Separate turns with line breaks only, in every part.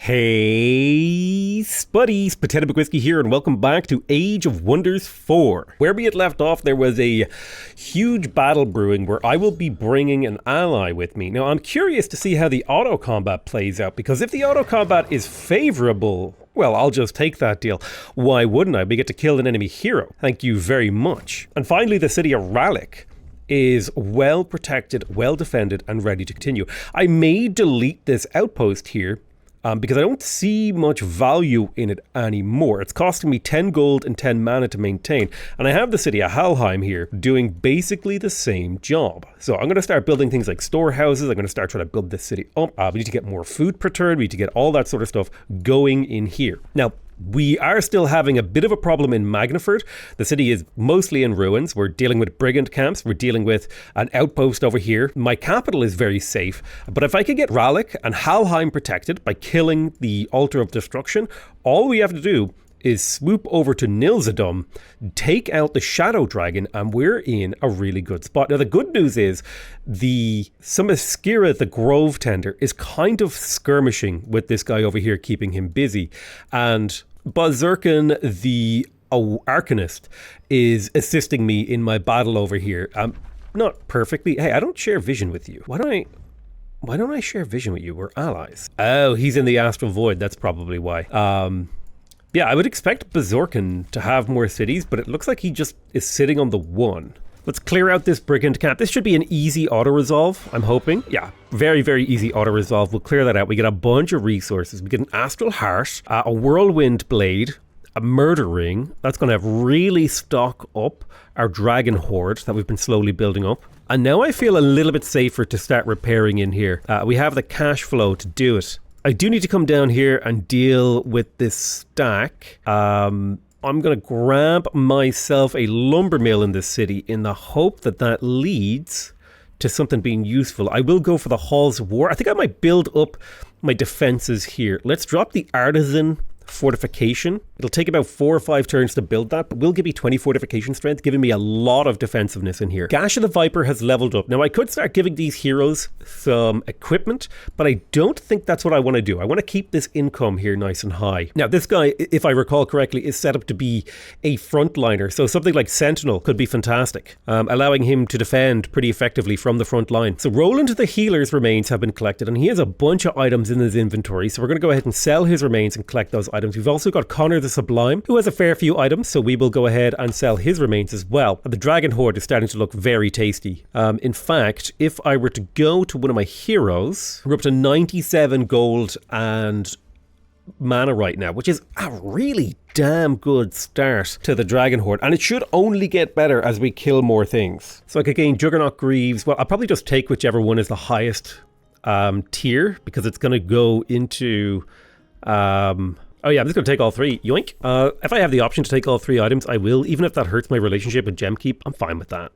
Hey, Spuddies, Potato McWhiskey here, and welcome back to Age of Wonders 4. Where we had left off, there was a huge battle brewing where I will be bringing an ally with me. Now, I'm curious to see how the auto combat plays out, because if the auto combat is favorable, well, I'll just take that deal. Why wouldn't I? We get to kill an enemy hero. Thank you very much. And finally, the city of Rallick is well protected, well defended, and ready to continue. I may delete this outpost here, because I don't see much value in it anymore. It's costing me 10 gold and 10 mana to maintain. And I have the city of Helheim here doing basically the same job. So I'm going to start building things like storehouses. I'm going to start trying to build this city up. We need to get more food per turn. We need to get all that sort of stuff going in here. Now, we are still having a bit of a problem in Magnaford. The city is mostly in ruins. We're dealing with brigand camps. We're dealing with an outpost over here. My capital is very safe. But if I could get Rallick and Helheim protected by killing the Altar of Destruction, all we have to do is swoop over to Nilzadum, take out the Shadow Dragon, and we're in a really good spot. Now, the good news is the Samaskira, the Grove Tender, is kind of skirmishing with this guy over here, keeping him busy. And Bazurkan, the Arcanist, is assisting me in my battle over here. Not perfectly. Hey, I don't share vision with you. Why don't I share vision with you? We're allies. Oh, he's in the Astral Void. That's probably why. Yeah, I would expect Bazurkan to have more cities, but it looks like he just is sitting on the one. Let's clear out this brigand camp. This should be an easy auto-resolve, I'm hoping. Yeah, very, very easy auto-resolve. We'll clear that out. We get a bunch of resources. We get an Astral Heart, a Whirlwind Blade, a Murder Ring. That's going to really stock up our Dragon Horde that we've been slowly building up. And now I feel a little bit safer to start repairing in here. We have the cash flow to do it. I do need to come down here and deal with this stack. I'm going to grab myself a lumber mill in this city in the hope that that leads to something being useful. I will go for the Halls of War. I think I might build up my defenses here. Let's drop the Artisan Fortification. It'll take about 4 or 5 turns to build that, but will give me 20 fortification strength, giving me a lot of defensiveness in here. Gash of the Viper has leveled up. Now, I could start giving these heroes some equipment, but I don't think that's what I want to do. I want to keep this income here nice and high. Now, this guy, if I recall correctly, is set up to be a frontliner, so something like Sentinel could be fantastic, allowing him to defend pretty effectively from the front line. So Roland the Healer's remains have been collected, and he has a bunch of items in his inventory, so we're going to go ahead and sell his remains and collect those items. We've also got Connor the Sublime, who has a fair few items, so we will go ahead and sell his remains as well. And the Dragon Horde is starting to look very tasty. In fact, if I were to go to one of my heroes, we're up to 97 gold and mana right now, which is a really damn good start to the Dragon Horde, and it should only get better as we kill more things. So I could gain Juggernaut Greaves. Well, I'll probably just take whichever one is the highest tier, because it's going to go into oh yeah, I'm just going to take all 3. Yoink. If I have the option to take all 3 items, I will. Even if that hurts my relationship with Gemkeep, I'm fine with that.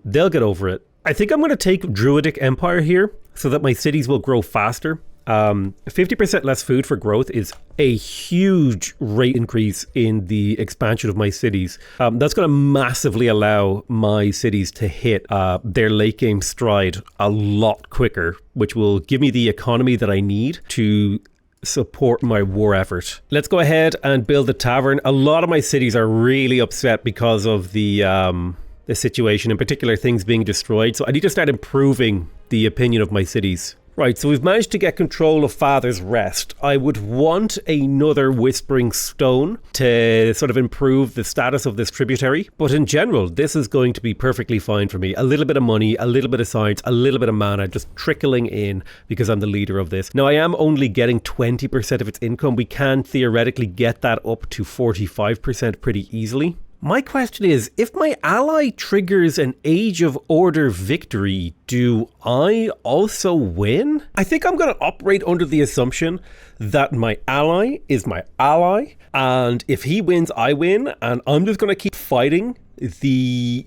They'll get over it. I think I'm going to take Druidic Empire here so that my cities will grow faster. 50% less food for growth is a huge rate increase in the expansion of my cities. That's going to massively allow my cities to hit their late game stride a lot quicker, which will give me the economy that I need to support my war effort. Let's go ahead and build a tavern. A lot of my cities are really upset because of the situation, in particular things being destroyed. So I need to start improving the opinion of my cities. Right, so we've managed to get control of Father's Rest. I would want another Whispering Stone to sort of improve the status of this tributary. But in general, this is going to be perfectly fine for me. A little bit of money, a little bit of science, a little bit of mana, just trickling in because I'm the leader of this. Now, I am only getting 20% of its income. We can theoretically get that up to 45% pretty easily. My question is, if my ally triggers an Age of Order victory, do I also win? I think I'm going to operate under the assumption that my ally is my ally, and if he wins, I win, and I'm just going to keep fighting the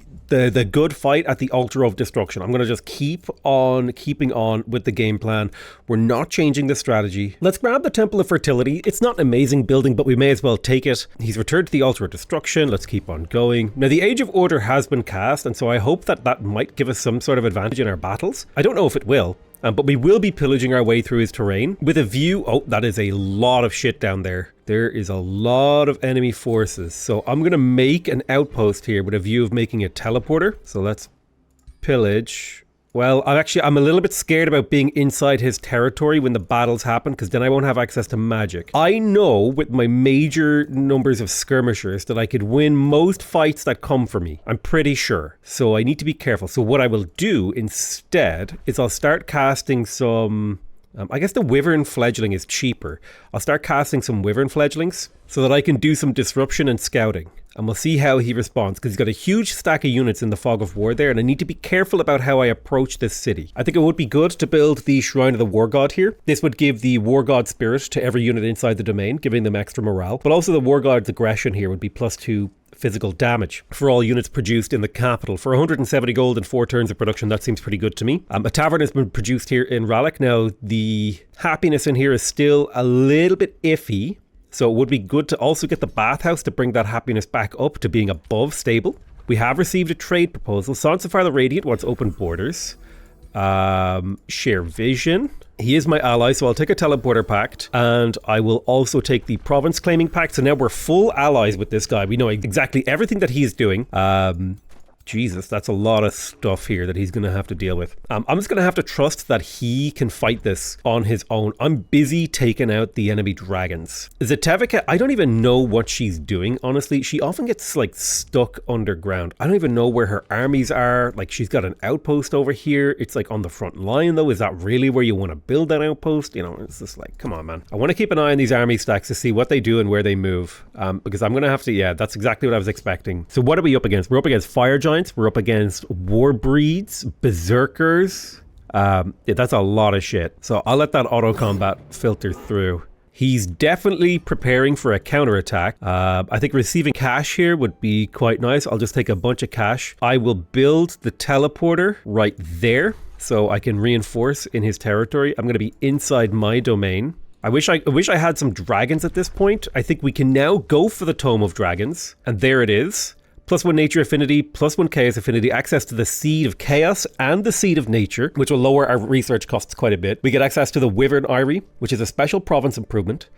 good fight at the Altar of Destruction. I'm going to just keep on keeping on with the game plan. We're not changing the strategy. Let's grab the Temple of Fertility. It's not an amazing building, but we may as well take it. He's returned to the Altar of Destruction. Let's keep on going. Now, the Age of Order has been cast, and so I hope that that might give us some sort of advantage in our battles. I don't know if it will. But we will be pillaging our way through his terrain with a view. Oh, that is a lot of shit down there. There is a lot of enemy forces. So I'm going to make an outpost here with a view of making a teleporter. So let's pillage. Well, I'm a little bit scared about being inside his territory when the battles happen, because then I won't have access to magic. I know with my major numbers of skirmishers that I could win most fights that come for me. I'm pretty sure. So I need to be careful. So what I will do instead is I'll start casting some... I guess the wyvern fledgling is cheaper. I'll start casting some wyvern fledglings so that I can do some disruption and scouting. And we'll see how he responds, because he's got a huge stack of units in the Fog of War there, and I need to be careful about how I approach this city. I think it would be good to build the Shrine of the War God here. This would give the War God spirit to every unit inside the domain, giving them extra morale. But also the War God's aggression here would be +2 physical damage for all units produced in the capital. For 170 gold and 4 turns of production, that seems pretty good to me. A tavern has been produced here in Rallick. Now, the happiness in here is still a little bit iffy, so it would be good to also get the bathhouse to bring that happiness back up to being above stable. We have received a trade proposal. Sonsifar the Radiant wants open borders. Share vision. He is my ally, so I'll take a teleporter pact, and I will also take the province claiming pact. So now we're full allies with this guy. We know exactly everything that he's doing. Jesus, that's a lot of stuff here that he's going to have to deal with. I'm just going to have to trust that he can fight this on his own. I'm busy taking out the enemy dragons. Zetevika, I don't even know what she's doing, honestly. She often gets like stuck underground. I don't even know where her armies are. Like, she's got an outpost over here. It's like on the front line though. Is that really where you want to build that outpost? You know, it's just like, come on, man. I want to keep an eye on these army stacks to see what they do and where they move. Because I'm going to have to, yeah, that's exactly what I was expecting. So what are we up against? We're up against fire giants. We're up against war breeds, berserkers. Yeah, that's a lot of shit. So I'll let that auto combat filter through. He's definitely preparing for a counterattack. I think receiving cash here would be quite nice. I'll just take a bunch of cash. I will build the teleporter right there so I can reinforce in his territory. I'm going to be inside my domain. I wish I had some dragons at this point. I think we can now go for the Tome of Dragons. And there it is. +1 nature affinity, +1 chaos affinity, access to the seed of chaos and the seed of nature, which will lower our research costs quite a bit. We get access to the Wyvern Eyrie, which is a special province improvement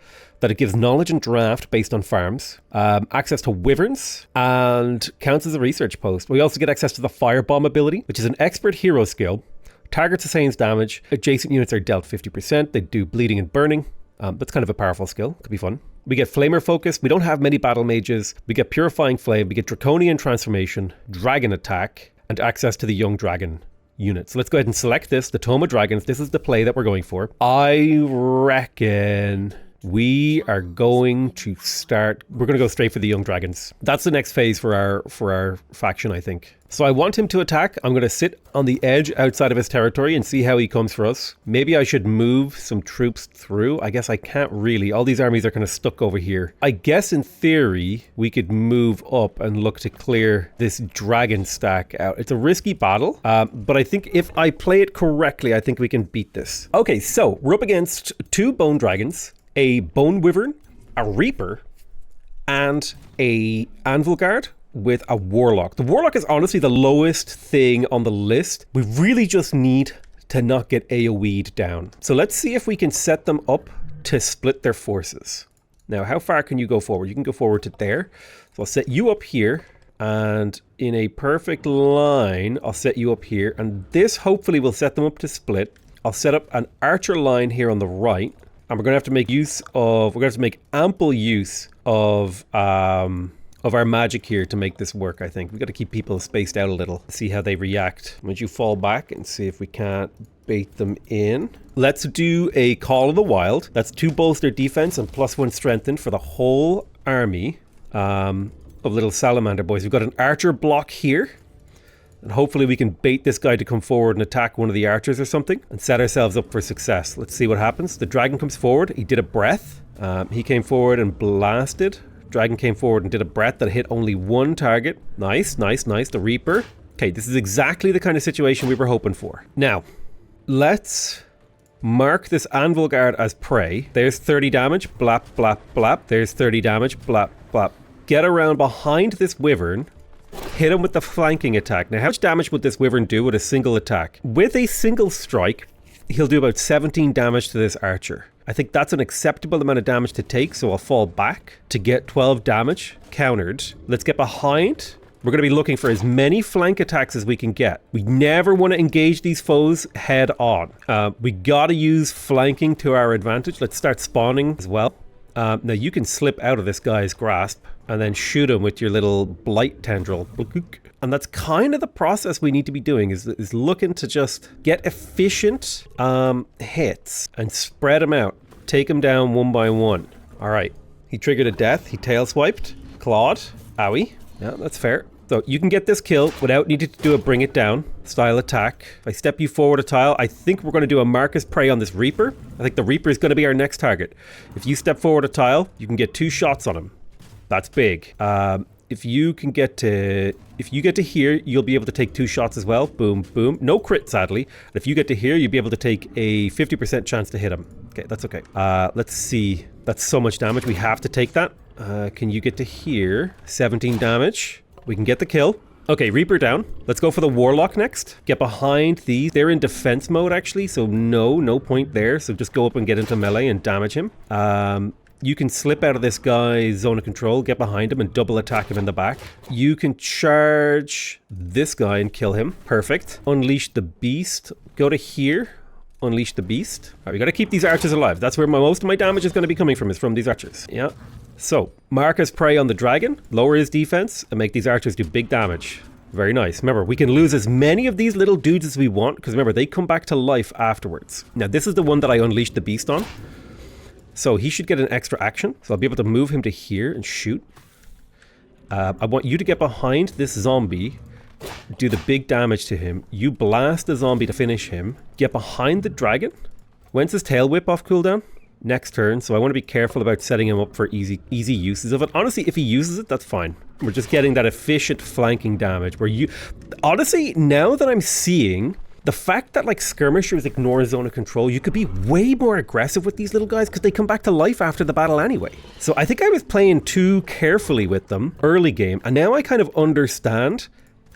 that it gives knowledge and draft based on farms, access to wyverns, and counts as a research post. We also get access to the Firebomb ability, which is an expert hero skill. Target sustains damage. Adjacent units are dealt 50%. They do bleeding and burning. That's kind of a powerful skill. Could be fun. We get Flamer Focus. We don't have many Battle Mages. We get Purifying Flame. We get Draconian Transformation, Dragon Attack, and access to the Young Dragon unit. So let's go ahead and select this, the Tome of Dragons. This is the play that we're going for. I reckon we are going to we're going to go straight for the Young Dragons. That's the next phase for our faction, I think. So I want him to attack. I'm going to sit on the edge outside of his territory and see how he comes for us. Maybe I should move some troops through. I guess I can't really. All these armies are kind of stuck over here. I guess in theory, we could move up and look to clear this dragon stack out. It's a risky battle, but I think if I play it correctly, I think we can beat this. Okay, so we're up against 2 bone dragons, a bone wyvern, a reaper, and a anvil guard with a warlock. The warlock is honestly the lowest thing on the list. We really just need to not get AoE'd down. So let's see if we can set them up to split their forces. Now, how far can you go forward? You can go forward to there. So I'll set you up here, and in a perfect line, I'll set you up here, and this hopefully will set them up to split. I'll set up an archer line here on the right, and we're going to have to make ample use of our magic here to make this work, I think. We've got to keep people spaced out a little, see how they react. Once you fall back and see if we can't bait them in. Let's do a Call of the Wild. That's 2 bolster defense and +1 strengthened for the whole army of little salamander boys. We've got an archer block here. And hopefully we can bait this guy to come forward and attack one of the archers or something and set ourselves up for success. Let's see what happens. The dragon comes forward. He did a breath. He came forward and blasted. Dragon came forward and did a breath that hit only 1 target. Nice, nice, nice. The Reaper. Okay, this is exactly the kind of situation we were hoping for. Now, let's mark this Anvil Guard as prey. There's 30 damage. Blap, blap, blap. There's 30 damage. Blap, blap. Get around behind this Wyvern. Hit him with the flanking attack. Now, how much damage would this Wyvern do with a single attack? With a single strike, he'll do about 17 damage to this archer. I think that's an acceptable amount of damage to take, so I'll fall back to get 12 damage countered. Let's get behind. We're going to be looking for as many flank attacks as we can get. We never want to engage these foes head on. We got to use flanking to our advantage. Let's start spawning as well. Now you can slip out of this guy's grasp and then shoot him with your little blight tendril. And that's kind of the process we need to be doing, is looking to just get efficient hits and spread them out. Take them down one by one. All right. He triggered a death. He tail swiped. Clawed. Owie. Yeah, that's fair. So you can get this kill without needing to do a bring it down style attack. If I step you forward a tile, I think we're going to do a Marcus Prey on this Reaper. I think the Reaper is going to be our next target. If you step forward a tile, you can get 2 shots on him. That's big. If you get to here, you'll be able to take 2 shots as well. Boom, boom. No crit, sadly. If you get to here, you'll be able to take a 50% chance to hit him. Okay, that's okay. Let's see. That's so much damage. We have to take that. Can you get to here? 17 damage. We can get the kill. Okay, Reaper down. Let's go for the Warlock next. Get behind these. They're in defense mode, actually, so no point there. So just go up and get into melee and damage him. You can slip out of this guy's zone of control, get behind him and double attack him in the back. You can charge this guy and kill him. Perfect. Unleash the beast. Go to here. Unleash the beast. All right, we got to keep these archers alive. That's where most of my damage is going to be coming from, is from these archers. Yeah. So, Marcus Prey on the dragon, lower his defense, and make these archers do big damage. Very nice. Remember, we can lose as many of these little dudes as we want, because remember, they come back to life afterwards. Now, this is the one that I unleashed the beast on. So, he should get an extra action. So, I'll be able to move him to here and shoot. I want you to get behind this zombie, do the big damage to him. You blast the zombie to finish him. Get behind the dragon. When's his tail whip off cooldown? Next turn, so I want to be careful about setting him up for easy uses of it. Honestly, if he uses it, that's fine. We're just getting that efficient flanking damage where you... Honestly, now that I'm seeing the fact that like skirmishers ignore zone of control, you could be way more aggressive with these little guys because they come back to life after the battle anyway. So I think I was playing too carefully with them early game, and now I kind of understand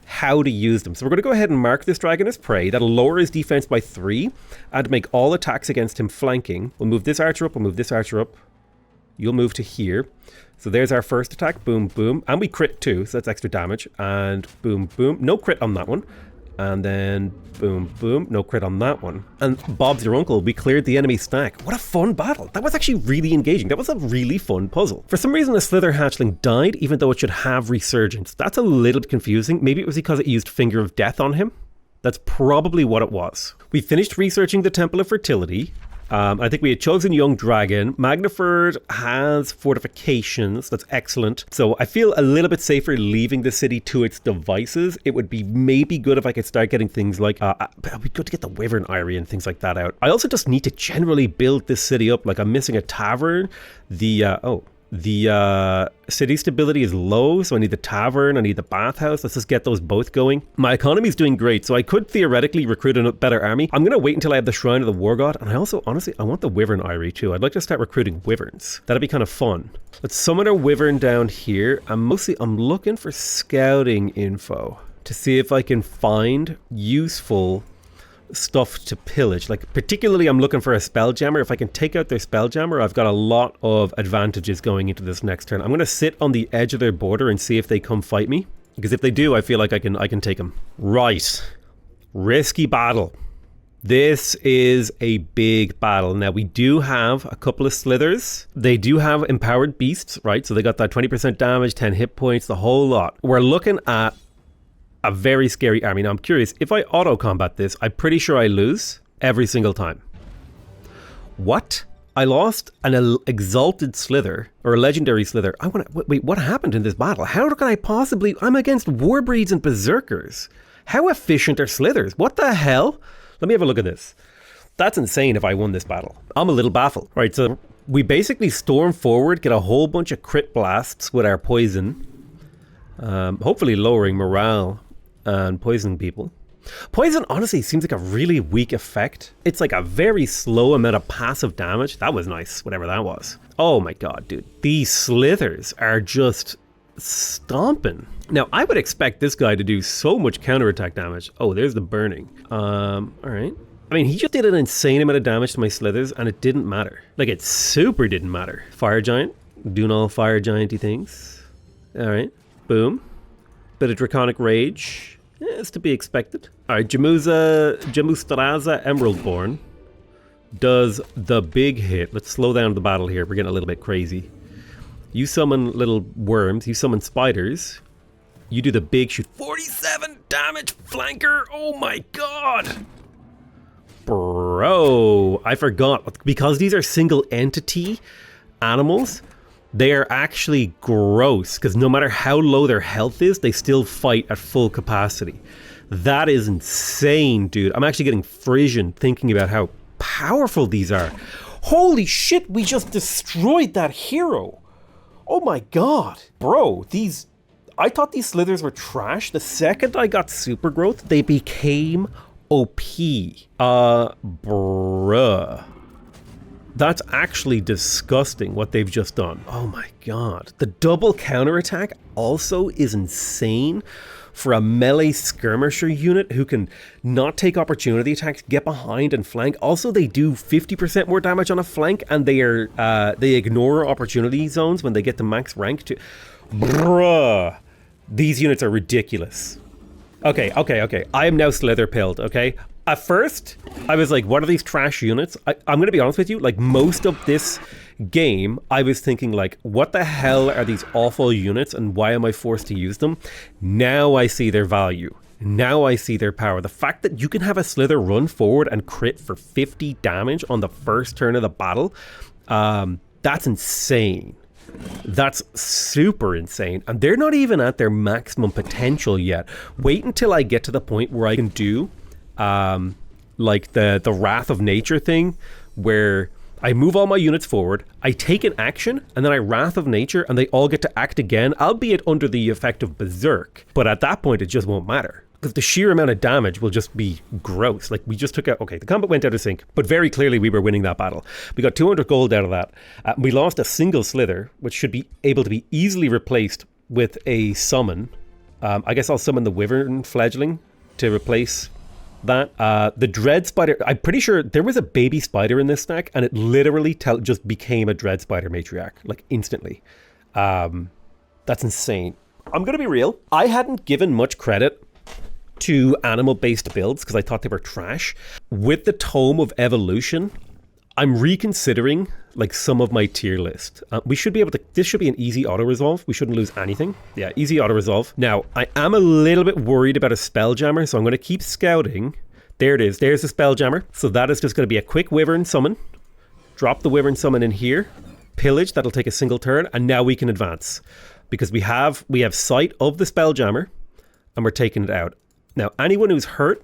how to use them. So we're going to go ahead and mark this dragon as prey. That'll lower his defense by 3 and make all attacks against him flanking. We'll move this archer up, we'll move this archer up. You'll move to here. So there's our first attack, boom, boom. And we crit too, so that's extra damage. And boom, boom. No crit on that one. And then boom, boom. No crit on that one. And Bob's your uncle. We cleared the enemy stack. What a fun battle. That was actually really engaging. That was a really fun puzzle. For some reason, the Slither hatchling died, even though it should have resurgence. That's a little bit confusing. Maybe it was because it used Finger of Death on him. That's probably what it was. We finished researching the Temple of Fertility. I think we had chosen Young Dragon. Magnaford has fortifications. That's excellent. So I feel a little bit safer leaving the city to its devices. It would be maybe good if I could start getting things like... it'd be good to get the Wyvern Eyrie and things like that out. I also just need to generally build this city up. Like I'm missing a tavern. The city stability is low, so I need the tavern, I need the bathhouse. Let's just get those both going. My economy is doing great, so I could theoretically recruit a better army. I'm going to wait until I have the Shrine of the War God, and I also, honestly, I want the Wyvern Eyrie too. I'd like to start recruiting Wyverns. That'd be kind of fun. Let's summon a Wyvern down here. I'm looking for scouting info to see if I can find useful stuff to pillage. Like particularly I'm looking for a Spelljammer. If I can take out their Spelljammer, I've got a lot of advantages going into this next turn. I'm going to sit on the edge of their border and see if they come fight me, because if they do, I feel like I can take them. Right. Risky battle. This is a big battle. Now we do have a couple of slithers. They do have empowered beasts, right? So they got that 20% damage, 10 hit points, the whole lot. We're looking at a very scary army. Now I'm curious, if I auto combat this, I'm pretty sure I lose every single time. What? I lost an exalted slither, or a legendary slither. Wait, what happened in this battle? How can I possibly... I'm against warbreeds and berserkers. How efficient are slithers? What the hell? Let me have a look at this. That's insane if I won this battle. I'm a little baffled. Right, so we basically storm forward, get a whole bunch of crit blasts with our poison. Hopefully lowering morale and poisoning people. Poison honestly seems like a really weak effect. It's like a very slow amount of passive damage. That was nice, whatever that was. Oh my god, dude. These slithers are just stomping. Now, I would expect this guy to do so much counterattack damage. Oh, there's the burning. Alright. I mean, he just did an insane amount of damage to my slithers, and it didn't matter. Like, it super didn't matter. Fire Giant, doing all fire giant-y things. Alright, boom. Bit of Draconic Rage. Yeah, it's to be expected. Alright, Jamustraza Emeraldborn does the big hit. Let's slow down the battle here. We're getting a little bit crazy. You summon little worms. You summon spiders. You do the big shoot. 47 damage flanker. Oh my god. Bro, I forgot. Because these are single entity animals, they are actually gross. Because no matter how low their health is, they still fight at full capacity. That is insane, dude. I'm actually getting frisson thinking about how powerful these are. Holy shit, we just destroyed that hero. Oh my god. Bro, I thought these slithers were trash. The second I got super growth, they became OP. Bruh. That's actually disgusting what they've just done. Oh my god. The double counterattack also is insane for a melee skirmisher unit who can not take opportunity attacks, get behind and flank. Also, they do 50% more damage on a flank, and they ignore opportunity zones when they get to max rank too. Bruh. These units are ridiculous. Okay. I am now slither pilled, okay? At first, I was like, what are these trash units? I'm going to be honest with you, like most of this game, I was thinking like, what the hell are these awful units and why am I forced to use them? Now I see their value. Now I see their power. The fact that you can have a slither run forward and crit for 50 damage on the first turn of the battle, that's insane. That's super insane. And they're not even at their maximum potential yet. Wait until I get to the point where I can do like the Wrath of Nature thing, where I move all my units forward, I take an action, and then I Wrath of Nature, and they all get to act again, albeit under the effect of Berserk. But at that point, it just won't matter. Because the sheer amount of damage will just be gross. Like, we just took out... Okay, the combat went out of sync, but very clearly we were winning that battle. We got 200 gold out of that. We lost a single slither, which should be able to be easily replaced with a summon. I guess I'll summon the Wyvern Fledgling to replace that. The Dread Spider... I'm pretty sure there was a baby spider in this stack, and it literally just became a Dread Spider Matriarch, like, instantly. That's insane. I'm going to be real. I hadn't given much credit to animal-based builds because I thought they were trash. With the Tome of Evolution, I'm reconsidering like some of my tier list. We should be able to... This should be an easy auto-resolve. We shouldn't lose anything. Yeah, easy auto-resolve. Now, I am a little bit worried about a Spelljammer, so I'm going to keep scouting. There it is. There's the Spelljammer. So that is just going to be a quick Wyvern summon. Drop the Wyvern summon in here. Pillage, that'll take a single turn, and now we can advance. Because we have sight of the Spelljammer, and we're taking it out. Now, anyone who's hurt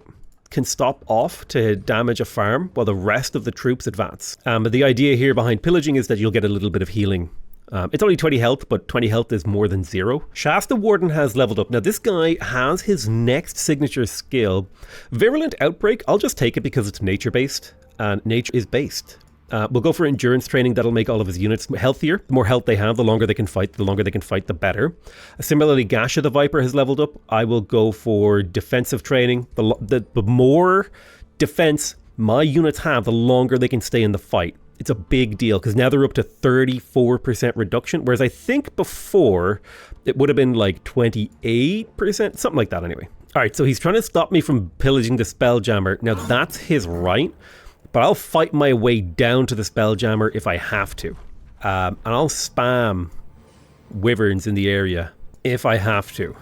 can stop off to damage a farm while the rest of the troops advance. But the idea here behind pillaging is that you'll get a little bit of healing. It's only 20 health, but 20 health is more than 0. Shasta Warden has leveled up. Now, this guy has his next signature skill. Virulent Outbreak, I'll just take it because it's nature-based, and nature is based. We'll go for endurance training. That'll make all of his units healthier. The more health they have, the longer they can fight. The longer they can fight, the better. Similarly, Gasha the Viper has leveled up. I will go for defensive training. The more defense my units have, the longer they can stay in the fight. It's a big deal because now they're up to 34% reduction, whereas I think before it would have been like 28%, something like that anyway. All right, so he's trying to stop me from pillaging the Spelljammer. Now, that's his right. But I'll fight my way down to the Spelljammer if I have to. And I'll spam Wyverns in the area if I have to.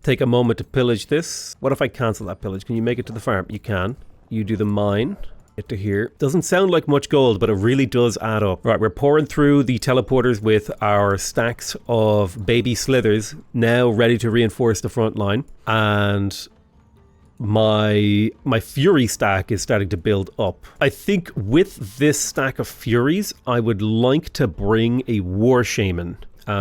Take a moment to pillage this. What if I cancel that pillage? Can you make it to the farm? You can. You do the mine. Get to here. Doesn't sound like much gold, but it really does add up. Right, we're pouring through the teleporters with our stacks of baby slithers, now ready to reinforce the front line. And my Fury stack is starting to build up. I think with this stack of Furies, I would like to bring a War Shaman,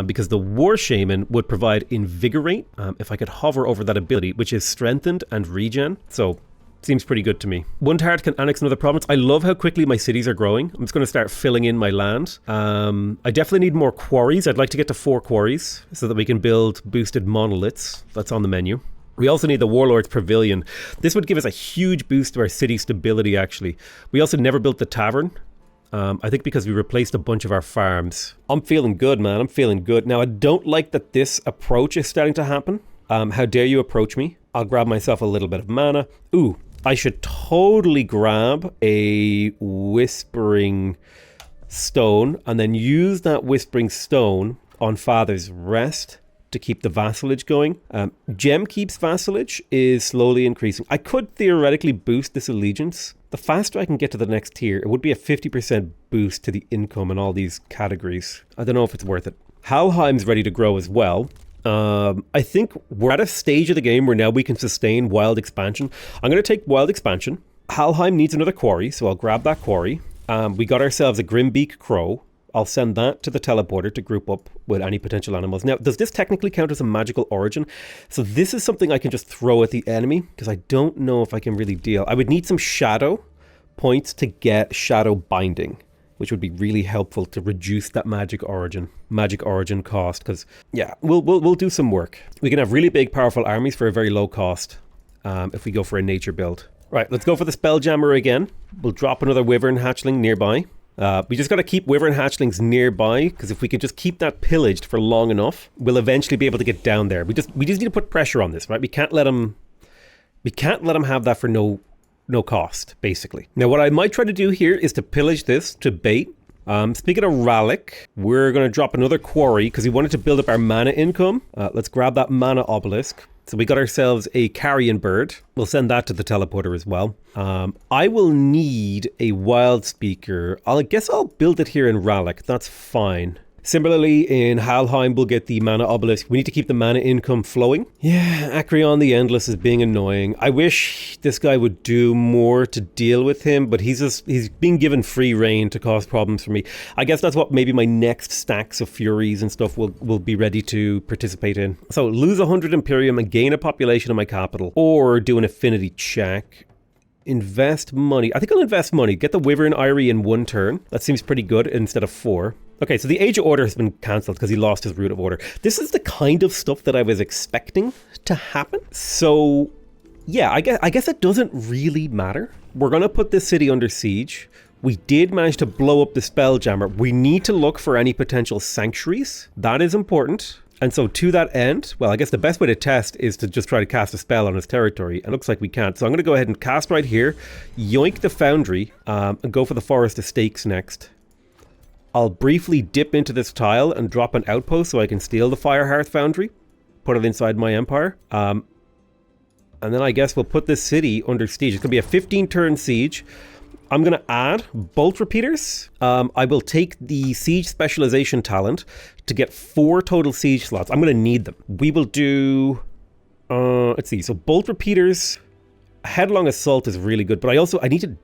because the War Shaman would provide Invigorate, if I could hover over that ability, which is Strengthened and Regen. So, seems pretty good to me. One tart can annex another province. I love how quickly my cities are growing. I'm just going to start filling in my land. I definitely need more quarries. I'd like to get to 4 quarries so that we can build boosted monoliths. That's on the menu. We also need the Warlord's Pavilion. This would give us a huge boost to our city stability, actually. We also never built the tavern. I think because we replaced a bunch of our farms. I'm feeling good, man. I'm feeling good. Now, I don't like that this approach is starting to happen. How dare you approach me? I'll grab myself a little bit of mana. Ooh, I should totally grab a Whispering Stone and then use that Whispering Stone on Father's Rest to keep the vassalage going. Gem Keep's vassalage is slowly increasing. I could theoretically boost this allegiance. The faster I can get to the next tier, it would be a 50% boost to the income in all these categories. I don't know if it's worth it. Halheim's ready to grow as well. I think we're at a stage of the game where now we can sustain wild expansion. I'm going to take wild expansion. Halheim needs another quarry, so I'll grab that quarry. We got ourselves a Grimbeak Crow. I'll send that to the teleporter to group up with any potential animals. Now, does this technically count as a magical origin? So this is something I can just throw at the enemy, because I don't know if I can really deal. I would need some shadow points to get shadow binding, which would be really helpful to reduce that magic origin cost. Because yeah, we'll do some work. We can have really big, powerful armies for a very low cost if we go for a nature build. Right, let's go for the Spelljammer again. We'll drop another Wyvern Hatchling nearby. We just got to keep Wyvern Hatchlings nearby, because if we can just keep that pillaged for long enough, we'll eventually be able to get down there. We just need to put pressure on this, right? We can't let them have that for no cost, basically. Now, what I might try to do here is to pillage this to bait. Speaking of Rallic, we're going to drop another quarry because we wanted to build up our mana income. Let's grab that mana obelisk. So we got ourselves a carrion bird. We'll send that to the teleporter as well. I will need a wild speaker. I guess I'll build it here in Rallic. That's fine. Similarly, in Halheim, we'll get the mana obelisk. We need to keep the mana income flowing. Yeah, Acreon the Endless is being annoying. I wish this guy would do more to deal with him, but he's being given free reign to cause problems for me. I guess that's what maybe my next stacks of Furies and stuff will be ready to participate in. So lose 100 Imperium and gain a population in my capital, or do an affinity check. Invest money. I think I'll invest money. Get the Wyvern Eyrie in 1 turn. That seems pretty good instead of 4. Okay, so the Age of Order has been cancelled because he lost his Root of Order. This is the kind of stuff that I was expecting to happen. So, yeah, I guess it doesn't really matter. We're going to put this city under siege. We did manage to blow up the Spelljammer. We need to look for any potential sanctuaries. That is important. And so to that end, well, I guess the best way to test is to just try to cast a spell on his territory. It looks like we can't. So I'm going to go ahead and cast right here, yoink the Foundry, and go for the Forest of Stakes next. I'll briefly dip into this tile and drop an outpost so I can steal the Firehearth Foundry, put it inside my empire. And then I guess we'll put this city under siege. It's going to be a 15-turn siege. I'm going to add bolt repeaters. I will take the siege specialization talent to get 4 total siege slots. I'm going to need them. We will do, let's see. So bolt repeaters, headlong assault is really good, but I need to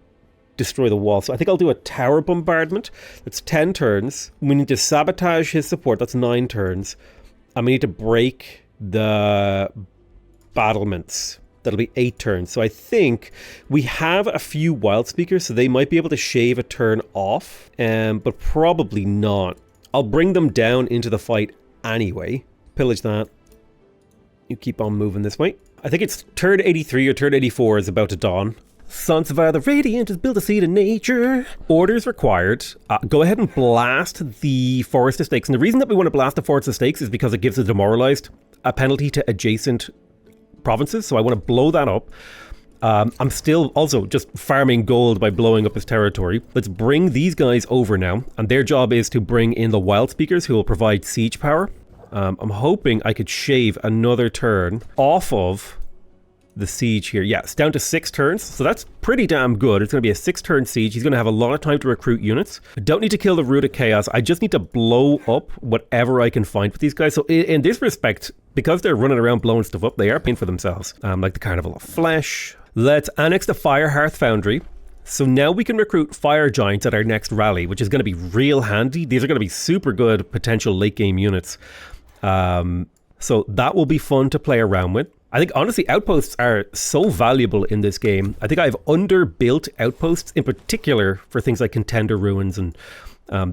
destroy the wall. So I think I'll do a tower bombardment. That's 10 turns. We need to sabotage his support. That's 9 turns. And we need to break the battlements. That'll be 8 turns. So I think we have a few wild speakers, so they might be able to shave a turn off, but probably not. I'll bring them down into the fight anyway. Pillage that. You keep on moving this way. I think it's turn 83 or turn 84 is about to dawn. Sansevier the Radiant has built a seed of nature. Orders required. Go ahead and blast the Forest of Stakes. And the reason that we want to blast the Forest of Stakes is because it gives a demoralized penalty to adjacent provinces, so I want to blow that up. I'm still also just farming gold by blowing up his territory. Let's bring these guys over now, and their job is to bring in the wild speakers who will provide siege power. I'm hoping I could shave another turn off of the siege here. Yeah, it's down to 6 turns, so that's pretty damn good. It's going to be a 6-turn siege. He's going to have a lot of time to recruit units. I don't need to kill the Root of Chaos. I just need to blow up whatever I can find with these guys. So in this respect, because they're running around blowing stuff up, they are paying for themselves. Like the Carnival of Flesh. Let's annex the Firehearth Foundry. So now we can recruit Fire Giants at our next rally, which is going to be real handy. These are going to be super good potential late game units. So that will be fun to play around with. I think, honestly, outposts are so valuable in this game. I think I've underbuilt outposts, in particular for things like Contender Ruins and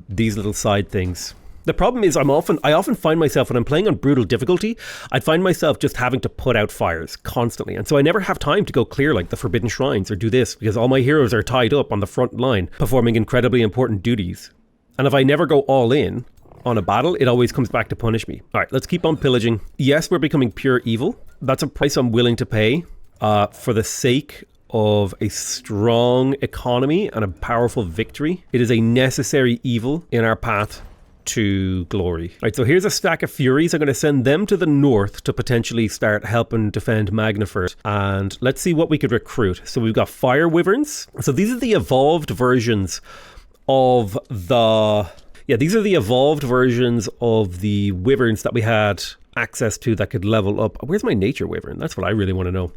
these little side things. The problem is I often find myself when I'm playing on brutal difficulty, I'd find myself just having to put out fires constantly. And so I never have time to go clear like the Forbidden Shrines or do this because all my heroes are tied up on the front line performing incredibly important duties. And if I never go all in on a battle, it always comes back to punish me. All right, let's keep on pillaging. Yes, we're becoming pure evil. That's a price I'm willing to pay for the sake of a strong economy and a powerful victory. It is a necessary evil in our path to glory. All right, so here's a stack of Furies. I'm going to send them to the north to potentially start helping defend Magnafurt. And let's see what we could recruit. So we've got Fire Wyverns. So these are the evolved versions of the... Yeah, these are the evolved versions of the Wyverns that we had access to that could level up. Where's my Nature Wyvern? That's what I really want to know.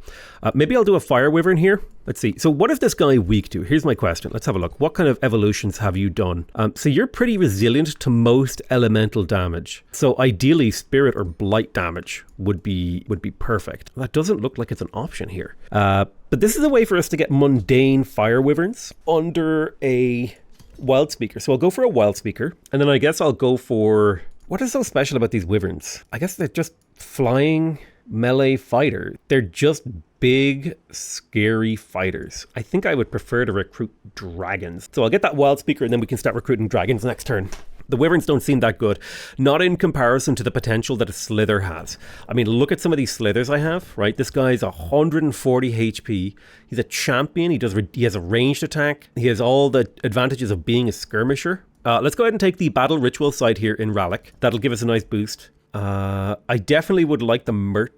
Maybe I'll do a Fire Wyvern here. Let's see. So what is this guy weak to? Here's my question. Let's have a look. What kind of evolutions have you done? So you're pretty resilient to most elemental damage. So ideally Spirit or Blight damage would be perfect. That doesn't look like it's an option here. But this is a way for us to get mundane Fire Wyverns under a Wild Speaker. So I'll go for a Wild Speaker, and then I guess I'll go for... What is so special about these Wyverns? I guess they're just flying melee fighter. They're just big, scary fighters. I think I would prefer to recruit dragons. So I'll get that Wild Speaker, and then we can start recruiting dragons next turn. The Wyverns don't seem that good, not in comparison to the potential that a Slither has. I mean, look at some of these Slithers I have, right? This guy's 140 HP. He's a champion. He has a ranged attack. He has all the advantages of being a skirmisher. Let's go ahead and take the Battle Ritual site here in Rallick. That'll give us a nice boost. I definitely would like the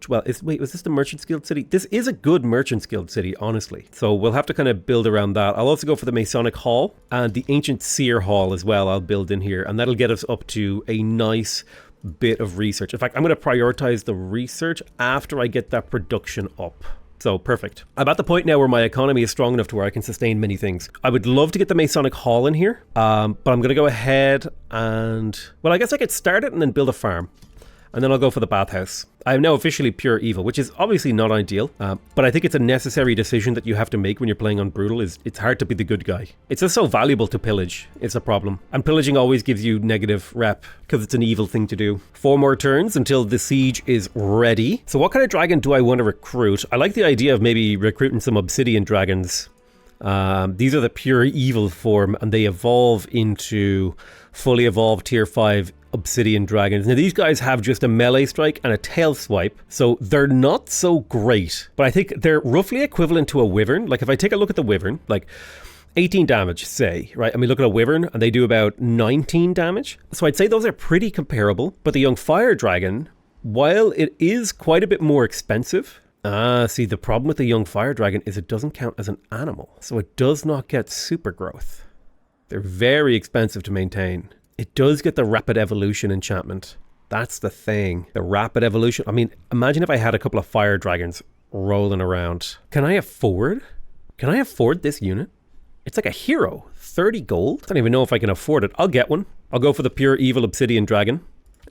wait, was this the Merchant's Guild City? This is a good Merchant's Guild City, honestly. So we'll have to kind of build around that. I'll also go for the Masonic Hall and the Ancient Seer Hall as well. I'll build in here, and that'll get us up to a nice bit of research. In fact, I'm going to prioritize the research after I get that production up. So perfect. I'm at the point now where my economy is strong enough to where I can sustain many things. I would love to get the Masonic Hall in here, but I'm going to go ahead and... Well, I guess I could start it and then build a farm. And then I'll go for the bathhouse. I am now officially pure evil, which is obviously not ideal, but I think it's a necessary decision that you have to make when you're playing on brutal. It's hard to be the good guy. It's just so valuable to pillage. It's a problem. And pillaging always gives you negative rep because it's an evil thing to do. 4 more turns until the siege is ready. So what kind of dragon do I want to recruit? I like the idea of maybe recruiting some obsidian dragons. These are the pure evil form, and they evolve into fully evolved tier 5 obsidian dragons. Now these guys have just a melee strike and a tail swipe, so they're not so great, but I think they're roughly equivalent to a wyvern. Like if I take a look at the wyvern, like 18 damage, say, right? And we look at a wyvern and they do about 19 damage. So I'd say those are pretty comparable, but the young fire dragon, while it is quite a bit more expensive, see, the problem with the young fire dragon is it doesn't count as an animal, so it does not get super growth. They're very expensive to maintain. It does get the rapid evolution enchantment. That's the thing. The rapid evolution. I mean, imagine if I had a couple of fire dragons rolling around. Can I afford this unit? It's like a hero. 30 gold? I don't even know if I can afford it. I'll get one. I'll go for the pure evil obsidian dragon.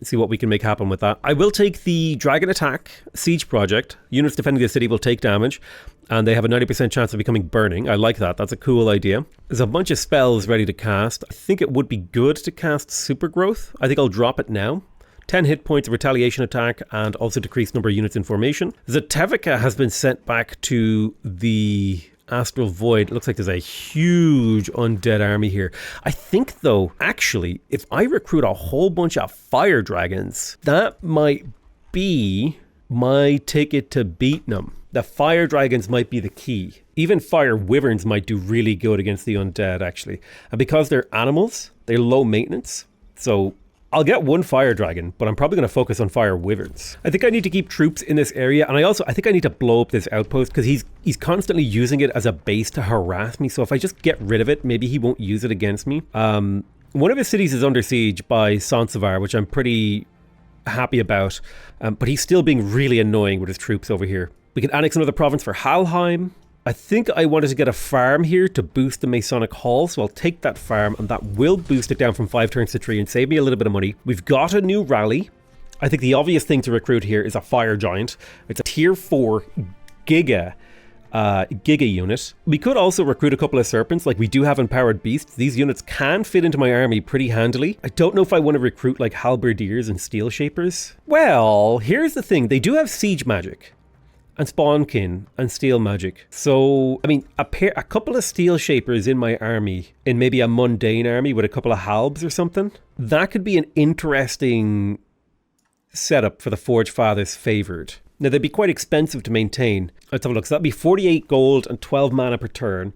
See what we can make happen with that. I will take the Dragon Attack Siege Project. Units defending the city will take damage, and they have a 90% chance of becoming burning. I like that. That's a cool idea. There's a bunch of spells ready to cast. I think it would be good to cast Super Growth. I think I'll drop it now. 10 hit points of retaliation attack and also decreased number of units in formation. Zetevika has been sent back to the Astral Void. It looks like there's a huge undead army here. I think though, actually, if I recruit a whole bunch of fire dragons, that might be my ticket to beating them. The fire dragons might be the key. Even fire wyverns might do really good against the undead, actually. And because they're animals, they're low maintenance. So I'll get one fire dragon, but I'm probably going to focus on fire wyverns. I think I need to keep troops in this area, and I think I need to blow up this outpost because he's constantly using it as a base to harass me. So if I just get rid of it, maybe he won't use it against me. One of his cities is under siege by Sansavar, which I'm pretty happy about, but he's still being really annoying with his troops over here. We can annex another province for Halheim. I think I wanted to get a farm here to boost the Masonic Hall, so I'll take that farm, and that will boost it down from 5 turns to 3 and save me a little bit of money. We've got a new rally. I think the obvious thing to recruit here is a fire giant. It's a tier 4 giga Giga unit. We could also recruit a couple of serpents, like we do have empowered beasts. These units can fit into my army pretty handily. I don't know if I want to recruit like halberdiers and steel shapers. Well, here's the thing. They do have siege magic and spawnkin and steel magic. So, I mean, a couple of steel shapers in my army, in maybe a mundane army with a couple of halbs or something, that could be an interesting setup for the Forge Father's Favored. Now, they'd be quite expensive to maintain. Let's have a look. So that'd be 48 gold and 12 mana per turn.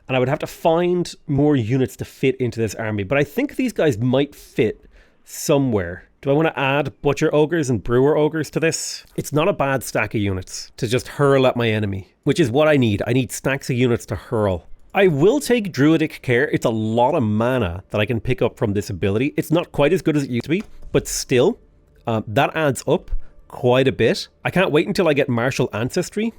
And I would have to find more units to fit into this army. But I think these guys might fit somewhere. Do I want to add Butcher Ogres and Brewer Ogres to this? It's not a bad stack of units to just hurl at my enemy, which is what I need. I need stacks of units to hurl. I will take Druidic Care. It's a lot of mana that I can pick up from this ability. It's not quite as good as it used to be, but still, that adds up quite a bit. I can't wait until I get Martial Ancestry,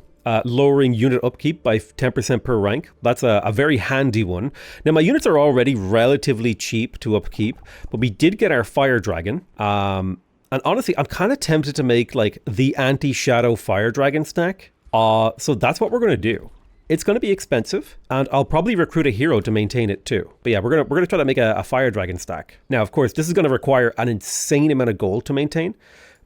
lowering unit upkeep by 10% per rank. That's a very handy one. Now, my units are already relatively cheap to upkeep, but we did get our Fire Dragon. And honestly, I'm kind of tempted to make like the anti-shadow Fire Dragon stack. So that's what we're going to do. It's going to be expensive, and I'll probably recruit a hero to maintain it too. But yeah, we're gonna try to make a Fire Dragon stack. Now, of course, this is going to require an insane amount of gold to maintain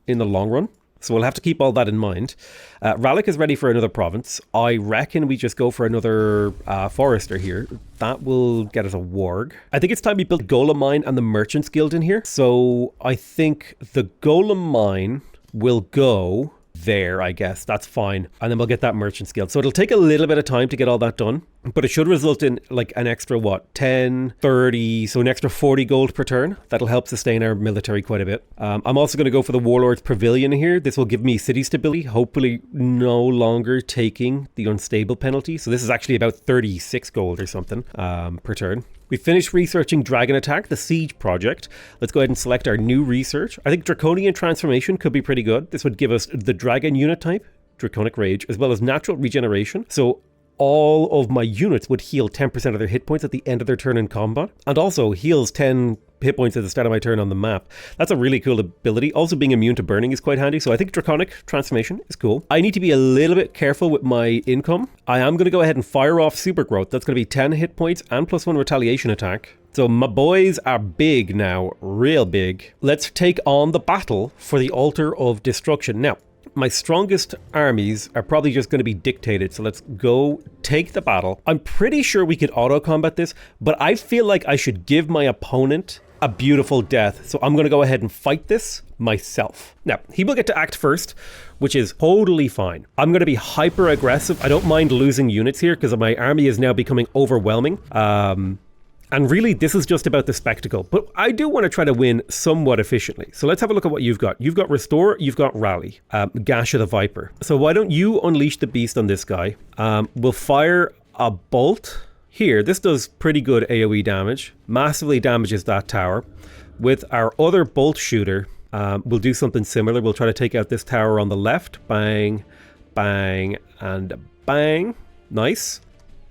in the long run. So we'll have to keep all that in mind. Rallic is ready for another province. I reckon we just go for another forester here. That will get us a warg. I think it's time we build Golem Mine and the Merchants Guild in here. So I think the Golem Mine will go there, I guess. That's fine. And then we'll get that Merchants Guild. So it'll take a little bit of time to get all that done, but it should result in like an extra, what, 10, 30, so an extra 40 gold per turn. That'll help sustain our military quite a bit. I'm also going to go for the Warlord's Pavilion here. This will give me city stability, hopefully no longer taking the unstable penalty. So this is actually about 36 gold or something per turn. We finished researching Dragon Attack, the Siege project. Let's go ahead and select our new research. I think Draconian Transformation could be pretty good. This would give us the Dragon unit type, Draconic Rage, as well as Natural Regeneration. So all of my units would heal 10% of their hit points at the end of their turn in combat, and also heals 10 hit points at the start of my turn on the map. That's a really cool ability. Also, being immune to burning is quite handy, so I think Draconic Transformation is cool. I need to be a little bit careful with my income. I am going to go ahead and fire off Super Growth. That's going to be 10 hit points and +1 retaliation attack. So my boys are big now, real big. Let's take on the battle for the Altar of Destruction. Now, my strongest armies are probably just going to be dictated, so let's go take the battle. I'm pretty sure we could auto-combat this, but I feel like I should give my opponent a beautiful death, so I'm going to go ahead and fight this myself. Now, he will get to act first, which is totally fine. I'm going to be hyper-aggressive. I don't mind losing units here, because my army is now becoming overwhelming. And really, this is just about the spectacle. But I do want to try to win somewhat efficiently. So let's have a look at what you've got. You've got Restore, you've got Rally, Gash of the Viper. So why don't you unleash the beast on this guy? We'll fire a bolt here. This does pretty good AoE damage. Massively damages that tower. With our other bolt shooter, we'll do something similar. We'll try to take out this tower on the left. Bang, bang, and bang. Nice.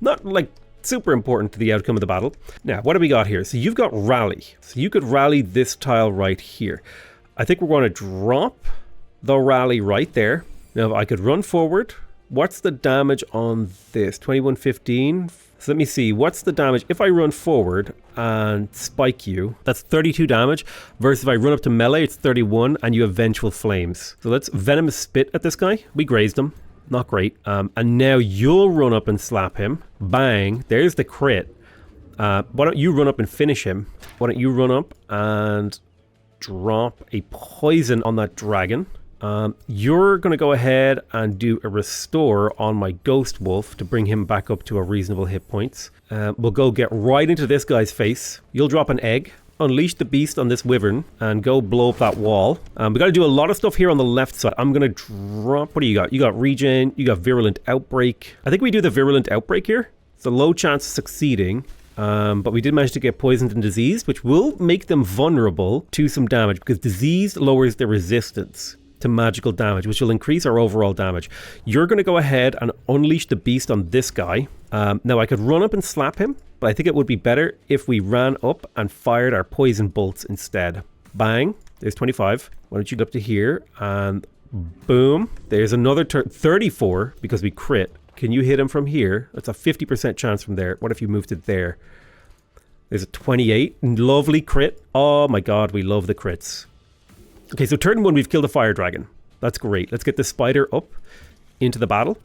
Not like super important to the outcome of the battle. Now, what do we got here? So you've got Rally. So you could rally this tile right here. I think we're going to drop the Rally right there. Now, I could run forward. What's the damage on this? 2115. So let me see. What's the damage? If I run forward and spike you, that's 32 damage. Versus if I run up to melee, it's 31 and you have Vengeful Flames. So let's Venomous Spit at this guy. We grazed him. Not great. And now you'll run up and slap him. Bang. There's the crit. Why don't you run up and finish him? Why don't you run up and drop a poison on that dragon? You're going to go ahead and do a restore on my Ghost Wolf to bring him back up to a reasonable hit points. We'll go get right into this guy's face. You'll drop an egg. Unleash the beast on this wyvern and go blow up that wall. We got to do a lot of stuff here on the left side. I'm going to drop... What do you got? You got regen. You got virulent outbreak. I think we do the virulent outbreak here. It's a low chance of succeeding. But we did manage to get poisoned and diseased, which will make them vulnerable to some damage because diseased lowers their resistance to magical damage, which will increase our overall damage. You're going to go ahead and unleash the beast on this guy. Now, I could run up and slap him, but I think it would be better if we ran up and fired our poison bolts instead. Bang. There's 25. Why don't you go up to here and boom. There's another turn. 34 because we crit. Can you hit him from here? That's a 50% chance from there. What if you moved it there? There's a 28. Lovely crit. Oh my god, we love the crits. Okay, so turn 1, we've killed a fire dragon. That's great. Let's get the spider up into the battle.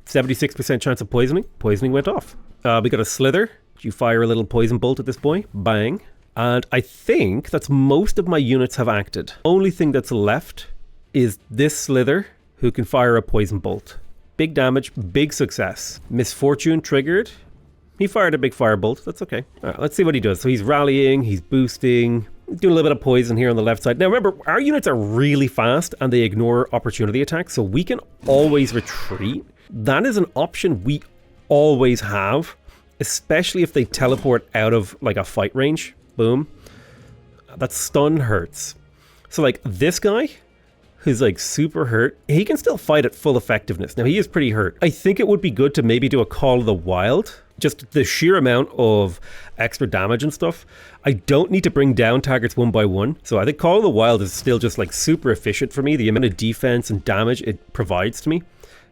76% chance of poisoning. Poisoning went off. We got a slither. You fire a little poison bolt at this boy. Bang. And I think that's most of my units have acted. Only thing that's left is this slither who can fire a poison bolt. Big damage, big success. Misfortune triggered. He fired a big firebolt. That's okay. All right, let's see what he does. So he's rallying, he's boosting, doing a little bit of poison here on the left side. Now remember, our units are really fast and they ignore opportunity attacks, so we can always retreat. That is an option we always have, especially if they teleport out of like a fight range. Boom. That stun hurts. So like this guy, who's like super hurt, he can still fight at full effectiveness. Now he is pretty hurt. I think it would be good to maybe do a Call of the Wild. Just the sheer amount of extra damage and stuff. I don't need to bring down targets one by one. So I think Call of the Wild is still just like super efficient for me. The amount of defense and damage it provides to me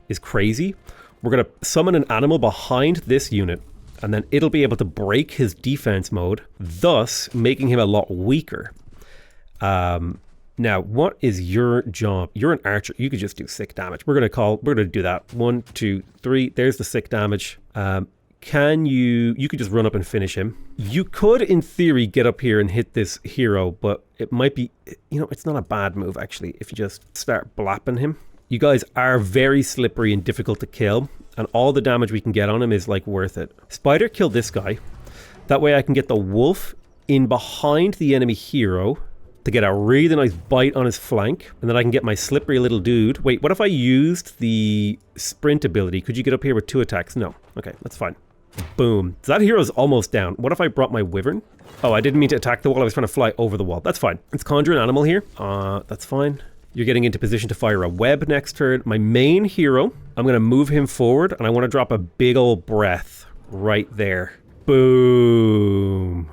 is crazy. We're going to summon an animal behind this unit, and then it'll be able to break his defense mode, thus making him a lot weaker. Now, what is your job? You're an archer. You could just do sick damage. We're going to do that. 1, 2, 3. There's the sick damage. You could just run up and finish him. You could, in theory, get up here and hit this hero, but it might be, it's not a bad move, actually, if you just start blapping him. You guys are very slippery and difficult to kill, and all the damage we can get on him is, like, worth it. Spider, kill this guy. That way I can get the wolf in behind the enemy hero to get a really nice bite on his flank, and then I can get my slippery little dude. Wait, what if I used the sprint ability? Could you get up here with 2 attacks? No. Okay, that's fine. Boom. So that hero's almost down. What if I brought my wyvern? Oh, I didn't mean to attack the wall. I was trying to fly over the wall. That's fine. Let's conjure an animal here. That's fine. You're getting into position to fire a web next turn. My main hero, I'm going to move him forward, and I want to drop a big old breath right there. Boom.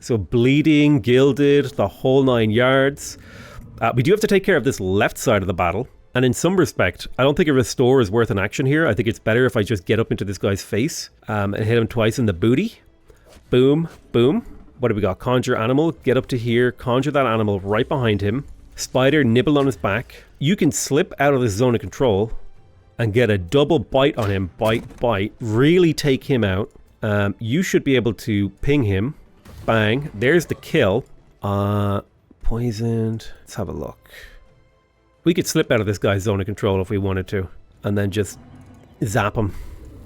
So bleeding, gilded, the whole 9 yards. We do have to take care of this left side of the battle. And in some respect, I don't think a restore is worth an action here. I think it's better if I just get up into this guy's face and hit him twice in the booty. Boom, boom. What do we got? Conjure animal. Get up to here. Conjure that animal right behind him. Spider, nibble on his back. You can slip out of this zone of control and get a double bite on him. Bite, bite. Really take him out. You should be able to ping him. Bang. There's the kill. Poisoned. Let's have a look. We could slip out of this guy's zone of control if we wanted to, and then just zap him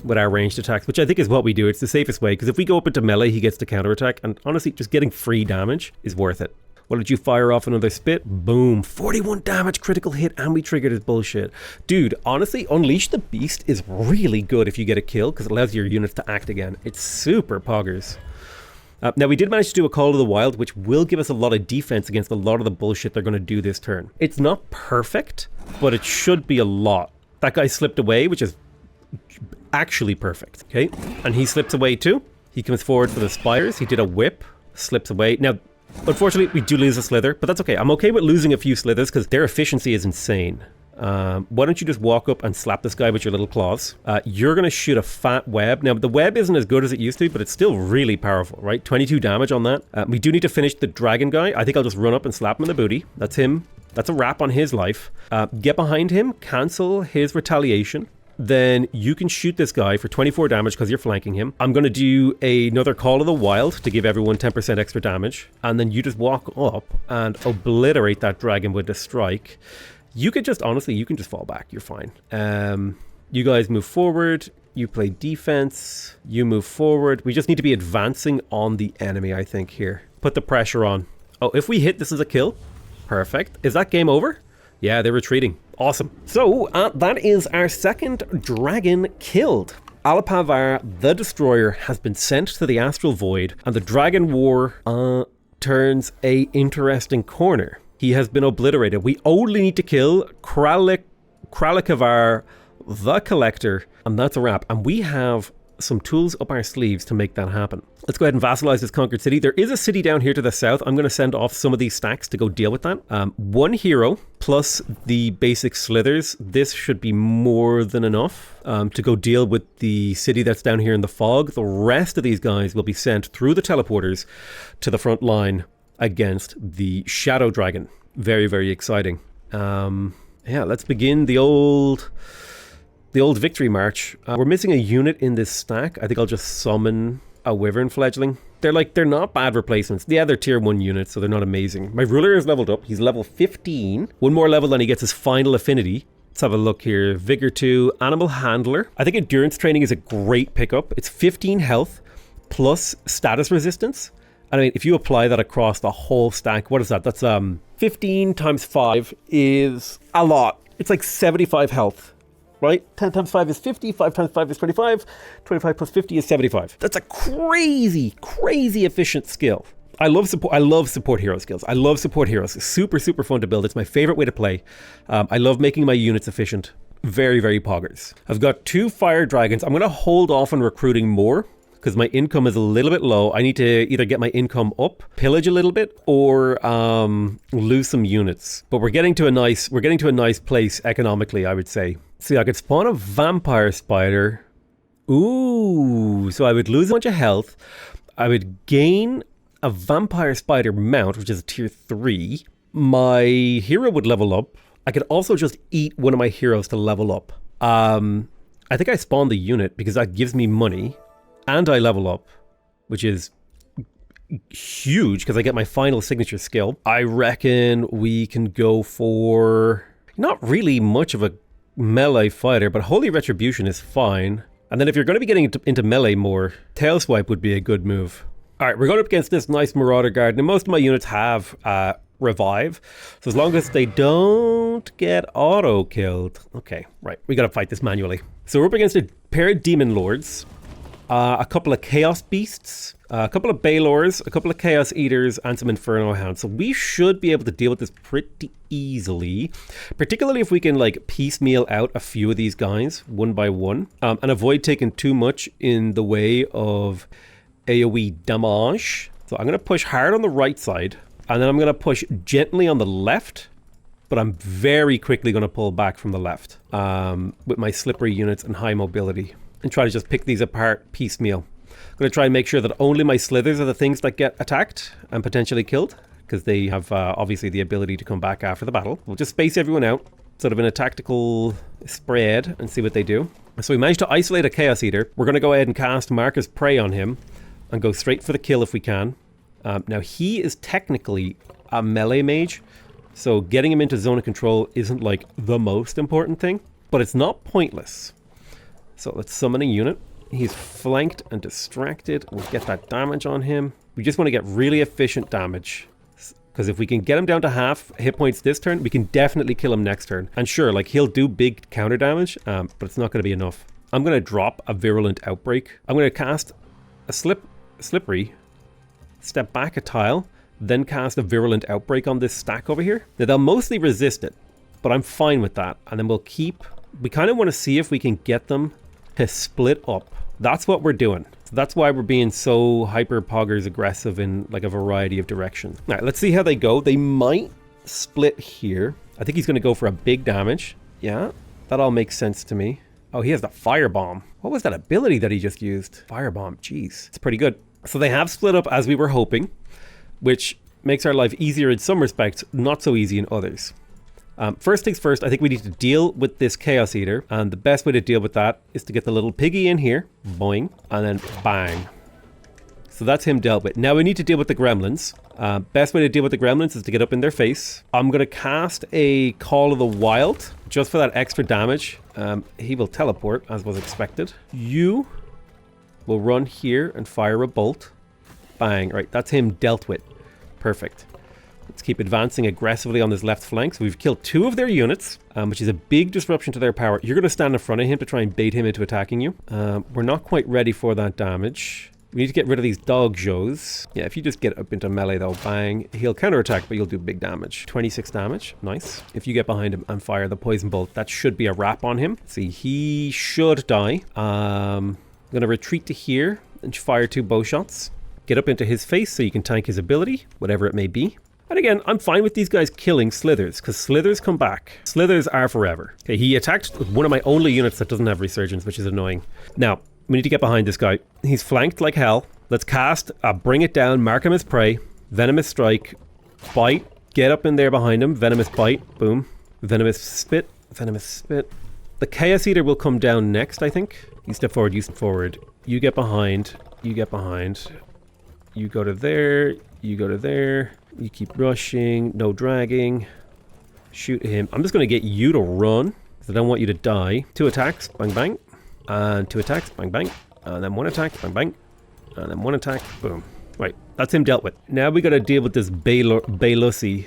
with our ranged attacks, which I think is what we do. It's the safest way, because if we go up into melee, he gets to counterattack, and honestly, just getting free damage is worth it. What did you fire off another spit? Boom. 41 damage, critical hit, and we triggered his bullshit. Dude, honestly, Unleash the Beast is really good if you get a kill, because it allows your units to act again. It's super poggers. Now, we did manage to do a Call of the Wild, which will give us a lot of defense against a lot of the bullshit they're going to do this turn. It's not perfect, but it should be a lot. That guy slipped away, which is actually perfect. Okay, and he slips away too. He comes forward for the spires. He did a whip, slips away. Now, unfortunately, we do lose a slither, but that's okay. I'm okay with losing a few slithers because their efficiency is insane. Why don't you just walk up and slap this guy with your little claws? You're going to shoot a fat web. Now, the web isn't as good as it used to be, but it's still really powerful, right? 22 damage on that. We do need to finish the dragon guy. I think I'll just run up and slap him in the booty. That's him. That's a wrap on his life. Get behind him, cancel his retaliation. Then you can shoot this guy for 24 damage because you're flanking him. I'm going to do another Call of the Wild to give everyone 10% extra damage. And then you just walk up and obliterate that dragon with a strike. You could just, honestly, you can just fall back. You're fine. You guys move forward. You play defense. You move forward. We just need to be advancing on the enemy, I think, here. Put the pressure on. Oh, if we hit, this is a kill. Perfect. Is that game over? Yeah, they're retreating. Awesome. So, that is our second dragon killed. Alapavar, the Destroyer, has been sent to the Astral Void, and the Dragon War turns a interesting corner. He has been obliterated. We only need to kill Kralikavar, the Collector, and that's a wrap. And we have some tools up our sleeves to make that happen. Let's go ahead and vassalize this conquered city. There is a city down here to the south. I'm going to send off some of these stacks to go deal with that. One hero plus the basic slithers. This should be more than enough to go deal with the city that's down here in the fog. The rest of these guys will be sent through the teleporters to the front line against the Shadow Dragon. Very, very exciting. Yeah, let's begin the old victory march. We're missing a unit in this stack. I think I'll just summon a Wyvern Fledgling. They're not bad replacements. Yeah, they're tier 1 units, so they're not amazing. My ruler is leveled up. He's level 15. One more level and he gets his final affinity. Let's have a look here. Vigor 2, Animal Handler. I think Endurance Training is a great pickup. It's 15 health plus status resistance. I mean, if you apply that across the whole stack, what is that? That's 15 times 5 is a lot. It's like 75 health, right? 10 times 5 is 50, 5 times 5 is 25, 25 plus 50 is 75. That's a crazy, crazy efficient skill. I love support hero skills. I love support heroes. It's super, super fun to build. It's my favorite way to play. I love making my units efficient. Very, very poggers. I've got 2 fire dragons. I'm going to hold off on recruiting more because my income is a little bit low. I need to either get my income up, pillage a little bit, or lose some units. But we're getting to a nice place economically, I would say. See, I could spawn a vampire spider. Ooh, so I would lose a bunch of health. I would gain a vampire spider mount, which is a tier 3. My hero would level up. I could also just eat one of my heroes to level up. I think I spawned the unit because that gives me money. And I level up, which is huge because I get my final signature skill. I reckon we can go for not really much of a melee fighter, but Holy Retribution is fine. And then if you're going to be getting into melee more, Tail Swipe would be a good move. All right, we're going up against this nice Marauder Guard. Now, most of my units have revive. So as long as they don't get auto-killed. Okay, right. We got to fight this manually. So we're up against a pair of Demon Lords. A couple of Chaos Beasts, a couple of Balors, a couple of Chaos Eaters, and some Inferno Hounds. So we should be able to deal with this pretty easily, particularly if we can like piecemeal out a few of these guys one by one and avoid taking too much in the way of AoE damage. So I'm going to push hard on the right side, and then I'm going to push gently on the left, but I'm very quickly going to pull back from the left with my slippery units and high mobility. And try to just pick these apart piecemeal. I'm going to try and make sure that only my slithers are the things that get attacked and potentially killed, because they have obviously the ability to come back after the battle. We'll just space everyone out, sort of in a tactical spread, and see what they do. So we managed to isolate a Chaos Eater. We're going to go ahead and cast Mark as Prey on him and go straight for the kill if we can. Now he is technically a melee mage, so getting him into zone of control isn't like the most important thing, but it's not pointless. So let's summon a unit. He's flanked and distracted. We'll get that damage on him. We just want to get really efficient damage, because if we can get him down to half hit points this turn, we can definitely kill him next turn. And sure, like he'll do big counter damage, but it's not going to be enough. I'm going to drop a Virulent Outbreak. I'm going to cast a Slippery, step back a tile, then cast a Virulent Outbreak on this stack over here. Now they'll mostly resist it, but I'm fine with that. And then we'll keep... We kind of want to see if we can get them to split up. That's what we're doing. So that's why we're being so hyper poggers aggressive in like a variety of directions. All right, let's see how they go. They might split here. I think he's going to go for a big damage. Yeah, that all makes sense to me. Oh, he has the Firebomb. What was that ability that he just used? Firebomb, jeez. It's pretty good. So they have split up as we were hoping, which makes our life easier in some respects, not so easy in others. First things first, I think we need to deal with this Chaos Eater, and the best way to deal with that is to get the little piggy in here, boing, and then bang. So that's him dealt with. Now we need to deal with the gremlins. Best way to deal with the gremlins is to get up in their face. I'm going to cast a Call of the Wild, just for that extra damage. He will teleport, as was expected. You will run here and fire a bolt. Bang, right, that's him dealt with. Perfect. Let's keep advancing aggressively on this left flank. So we've killed 2 of their units, which is a big disruption to their power. You're going to stand in front of him to try and bait him into attacking you. We're not quite ready for that damage. We need to get rid of these dog shows. Yeah, if you just get up into melee though, bang. He'll counterattack, but you'll do big damage. 26 damage, nice. If you get behind him and fire the poison bolt, that should be a wrap on him. See, he should die. I'm going to retreat to here and fire 2 bow shots. Get up into his face so you can tank his ability, whatever it may be. And again, I'm fine with these guys killing slithers, because slithers come back. Slithers are forever. Okay, he attacked one of my only units that doesn't have resurgence, which is annoying. Now, we need to get behind this guy. He's flanked like hell. Let's cast Bring It Down, mark him as prey, Venomous Strike, Bite, get up in there behind him, Venomous Bite, boom. Venomous Spit, Venomous Spit. The Chaos Eater will come down next, I think. You step forward, you step forward. You get behind, you get behind. You go to there, you go to there. You keep rushing, no dragging. Shoot him. I'm just going to get you to run, because I don't want you to die. 2 attacks, bang bang. And 2 attacks, bang bang. And then 1 attack, bang bang. And then 1 attack, boom. Right, that's him dealt with. Now we got to deal with this Bailusi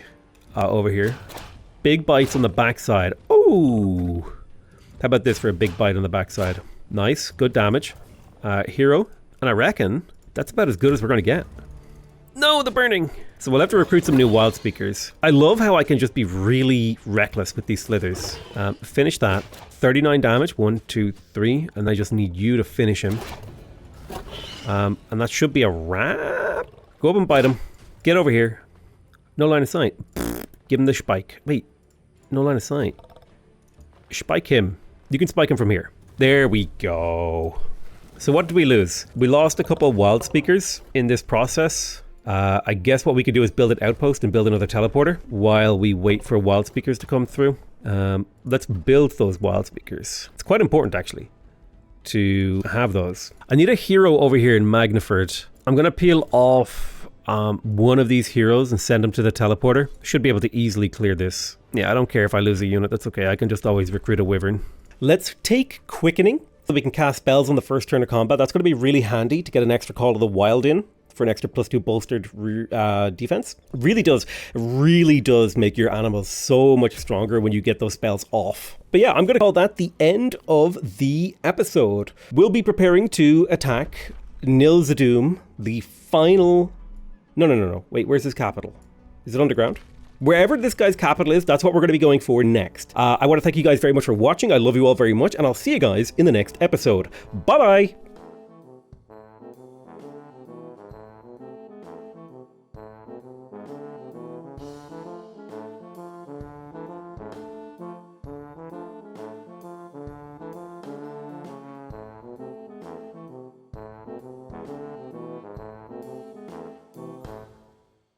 over here. Big bites on the backside. Oh! How about this for a big bite on the backside? Nice, good damage. Hero. And I reckon that's about as good as we're going to get. No, the burning! So we'll have to recruit some new wild speakers. I love how I can just be really reckless with these slithers. Finish that. 39 damage, 1, 2, 3, and I just need you to finish him. And that should be a wrap. Go up and bite him. Get over here. No line of sight. Give him the spike. Wait, no line of sight. Spike him. You can spike him from here. There we go. So what did we lose? We lost a couple of wild speakers in this process. I guess what we could do is build an outpost and build another teleporter while we wait for wild speakers to come through. Let's build those wild speakers. It's quite important actually to have those. I need a hero over here in Magnaford. I'm going to peel off one of these heroes and send them to the teleporter. Should be able to easily clear this. Yeah, I don't care if I lose a unit. That's okay. I can just always recruit a wyvern. Let's take quickening so we can cast spells on the first turn of combat. That's going to be really handy to get an extra Call of the Wild in for an extra +2 bolstered defense. Really does make your animals so much stronger when you get those spells off. But yeah, I'm going to call that the end of the episode. We'll be preparing to attack Nilzadoom, the final... No. Wait, where's his capital? Is it underground? Wherever this guy's capital is, that's what we're going to be going for next. I want to thank you guys very much for watching. I love you all very much, and I'll see you guys in the next episode. Bye-bye!